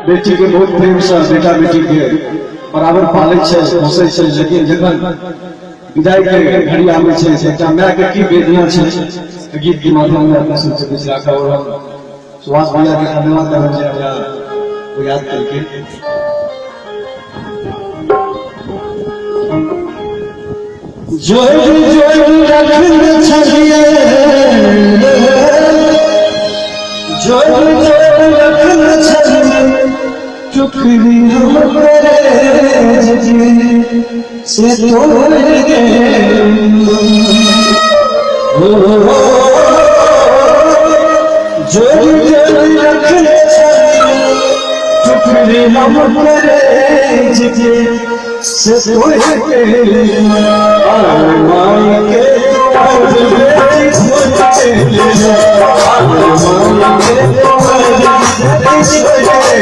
बेटी के बहुत प्रेम से बेटा बेटी के बराबर पाले छे पोसे छे, लेकिन जखन विदाई के घड़ी आवे छे एकटा माय के की वेदना छे गीत के माध्यम में अपने सुनते बिसरा का। और सुभाष भैया के धन्यवाद देना चाहिए हमरा को याद करके। जोड़ी जोड़ी रखन छलिए, जोड़ी जोड़ी रखन छलिए, टुकड़ी हम करे से तोड़ गए। जोड़ी जोड़ी रखन छलिए, टुकड़ी हम करे से तोड़ गए। माई के